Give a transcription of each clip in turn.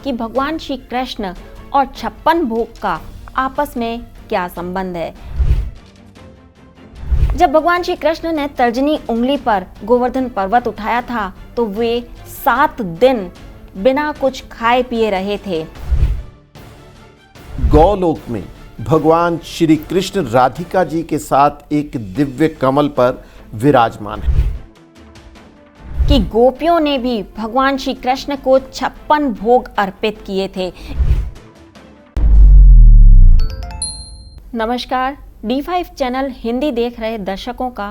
कि भगवान श्री कृष्ण और 56 भोग का आपस में क्या संबंध है। जब भगवान श्री कृष्ण ने तर्जनी उंगली पर गोवर्धन पर्वत उठाया था तो वे 7 दिन बिना कुछ खाए पिए रहे थे। गौलोक में भगवान श्री कृष्ण राधिका जी के साथ एक दिव्य कमल पर विराजमान है कि गोपियों ने भी भगवान श्री कृष्ण को 56 भोग अर्पित किए थे। नमस्कार, D5 चैनल हिंदी देख रहे दर्शकों का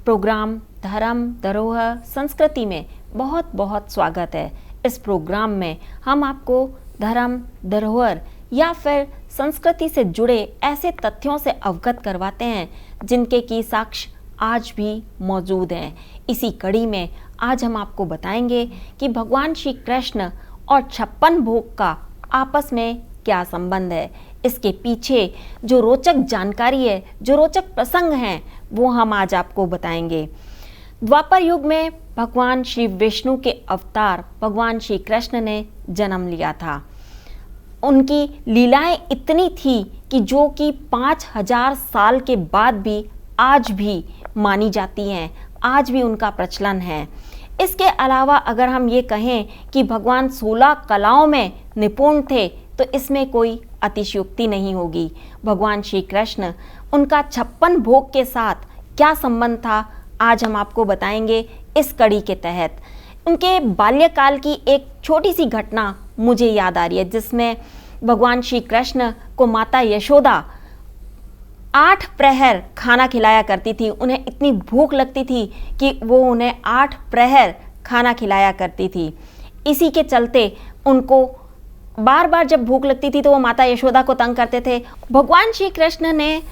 प्रोग्राम धर्म धरोहर संस्कृति में बहुत बहुत स्वागत है। इस प्रोग्राम में हम आपको धर्म धरोहर या फिर संस्कृति से जुड़े ऐसे तथ्यों से अवगत करवाते हैं जिनके की साक्ष्य आज भी मौजूद हैं। इसी कड़ी में आज हम आपको बताएंगे कि भगवान श्री कृष्ण और 56 भोग का आपस में क्या संबंध है। इसके पीछे जो रोचक जानकारी है, जो रोचक प्रसंग हैं, वो हम आज आपको बताएंगे। द्वापर युग में भगवान श्री विष्णु के अवतार भगवान श्री कृष्ण ने जन्म लिया था। उनकी लीलाएं इतनी थी कि जो कि 5000 साल के बाद भी आज भी मानी जाती हैं, आज भी उनका प्रचलन है। इसके अलावा अगर हम ये कहें कि भगवान 16 कलाओं में निपुण थे तो इसमें कोई अतिशयोक्ति नहीं होगी। भगवान श्री कृष्ण उनका 56 भोग के साथ क्या संबंध था, आज हम आपको बताएंगे इस कड़ी के तहत। उनके बाल्यकाल की एक छोटी सी घटना मुझे याद आ रही है, जिसमें भगवान श्री कृष्ण को माता यशोदा 8 प्रहर खाना खिलाया करती थी। उन्हें इतनी भूख लगती थी कि वो उन्हें 8 प्रहर खाना खिलाया करती थी। इसी के चलते उनको बार बार जब भूख लगती थी तो वो माता यशोदा को तंग करते थे। भगवान श्री कृष्ण ने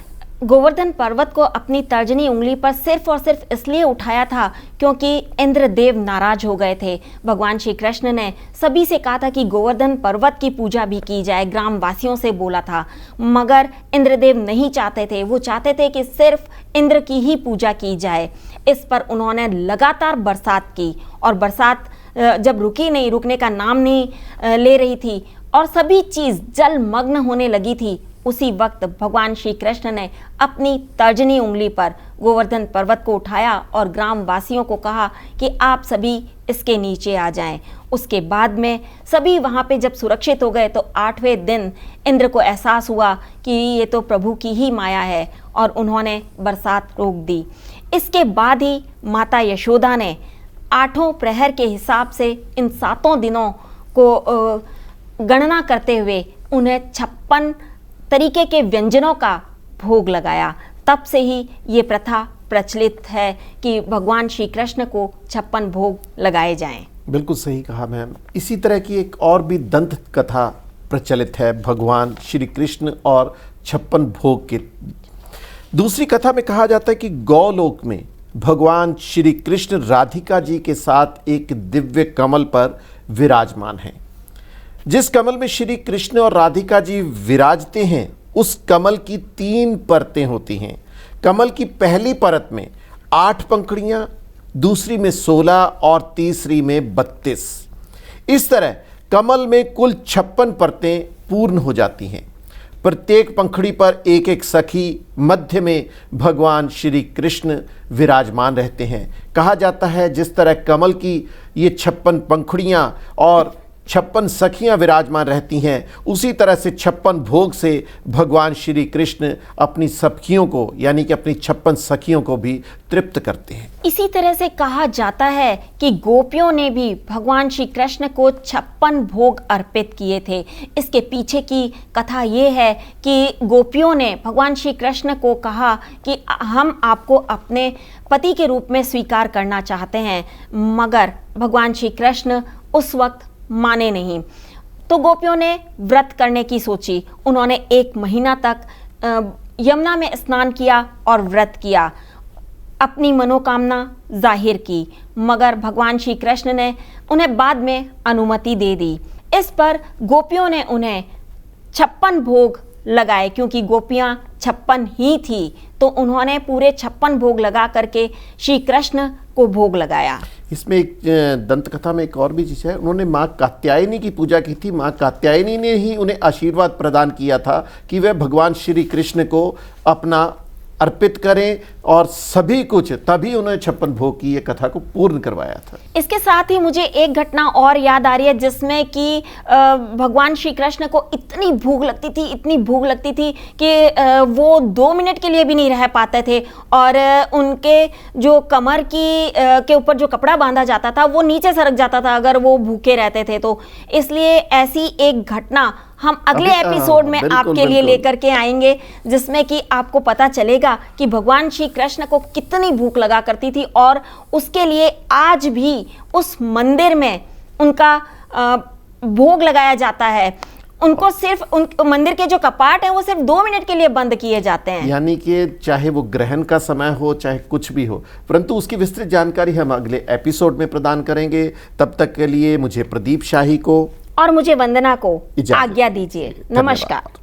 गोवर्धन पर्वत को अपनी तर्जनी उंगली पर सिर्फ और सिर्फ इसलिए उठाया था क्योंकि इंद्रदेव नाराज हो गए थे। भगवान श्री कृष्ण ने सभी से कहा था कि गोवर्धन पर्वत की पूजा भी की जाए, ग्रामवासियों से बोला था, मगर इंद्रदेव नहीं चाहते थे। वो चाहते थे कि सिर्फ इंद्र की ही पूजा की जाए। इस पर उन्होंने लगातार बरसात की और बरसात जब रुकने का नाम नहीं ले रही थी और सभी चीज़ जलमग्न होने लगी थी, उसी वक्त भगवान श्री कृष्ण ने अपनी तर्जनी उंगली पर गोवर्धन पर्वत को उठाया और ग्रामवासियों को कहा कि आप सभी इसके नीचे आ जाएं। उसके बाद में सभी वहाँ पे जब सुरक्षित हो गए तो 8वें दिन इंद्र को एहसास हुआ कि ये तो प्रभु की ही माया है और उन्होंने बरसात रोक दी। इसके बाद ही माता यशोदा ने 8 प्रहर के हिसाब से इन 7 दिनों को गणना करते हुए उन्हें 56 तरीके के व्यंजनों का भोग लगाया। तब से ही ये प्रथा प्रचलित है कि भगवान श्री कृष्ण को 56 भोग लगाए जाएं। बिल्कुल सही कहा मैम। इसी तरह की एक और भी दंत कथा प्रचलित है भगवान श्री कृष्ण और 56 भोग के। दूसरी कथा में कहा जाता है कि गौलोक में भगवान श्री कृष्ण राधिका जी के साथ एक दिव्य कमल पर विराजमान हैं। जिस कमल में श्री कृष्ण और राधिका जी विराजते हैं उस कमल की 3 परतें होती हैं। कमल की पहली परत में 8 पंखुड़ियाँ, दूसरी में 16 और तीसरी में 32। इस तरह कमल में कुल 56 परतें पूर्ण हो जाती हैं। प्रत्येक पंखुड़ी पर एक एक सखी, मध्य में भगवान श्री कृष्ण विराजमान रहते हैं। कहा जाता है जिस तरह कमल की ये 56 पंखुड़ियाँ और 56 सखियां विराजमान रहती हैं, उसी तरह से 56 भोग से भगवान श्री कृष्ण अपनी सखियों को यानी कि अपनी 56 सखियों को भी तृप्त करते हैं। इसी तरह से कहा जाता है कि गोपियों ने भी भगवान श्री कृष्ण को 56 भोग अर्पित किए थे। इसके पीछे की कथा ये है कि गोपियों ने भगवान श्री कृष्ण को कहा कि हम आपको अपने पति के रूप में स्वीकार करना चाहते हैं, मगर भगवान श्री कृष्ण उस वक्त माने नहीं। तो गोपियों ने व्रत करने की सोची। उन्होंने 1 महीना तक यमुना में स्नान किया और व्रत किया, अपनी मनोकामना जाहिर की, मगर भगवान श्री कृष्ण ने उन्हें बाद में अनुमति दे दी। इस पर गोपियों ने उन्हें 56 भोग लगाए, क्योंकि गोपियां 56 ही थी, तो उन्होंने पूरे 56 भोग लगा करके श्री कृष्ण को भोग लगाया। इसमें एक दंत कथा में एक और भी चीज है, उन्होंने माँ कात्यायनी की पूजा की थी। माँ कात्यायनी ने ही उन्हें आशीर्वाद प्रदान किया था कि वे भगवान श्री कृष्ण को अपना अर्पित करें और सभी कुछ, तभी उन्होंने 56 भोग की ये कथा को पूर्ण करवाया था। इसके साथ ही मुझे एक घटना और याद आ रही है, जिसमें कि भगवान श्री कृष्ण को इतनी भूख लगती थी, इतनी भूख लगती थी कि वो 2 मिनट के लिए भी नहीं रह पाते थे, और उनके जो कमर की के ऊपर जो कपड़ा बांधा जाता था वो नीचे सरक जाता था अगर वो भूखे रहते थे। तो इसलिए ऐसी एक घटना हम अगले एपिसोड में आपके लिए लेकर के आएंगे, जिसमें कि आपको पता चलेगा कि भगवान श्री कृष्ण को कितनी भूख लगा करती थी, और उसके लिए आज भी उस मंदिर में उनका भोग लगाया जाता है। उनको सिर्फ उन मंदिर के जो कपाट हैं वो सिर्फ 2 मिनट के लिए बंद किए जाते हैं। यानी कि चाहे वो ग्रहण का समय हो, चाहे कुछ भी हो, परंतु उसकी विस्तृत जानकारी हम अगले एपिसोड में प्रदान करेंगे। तब तक के लिए मुझे प्रदीप शाही को और मुझे वंदना को आज्ञा दीजिए। नमस्कार।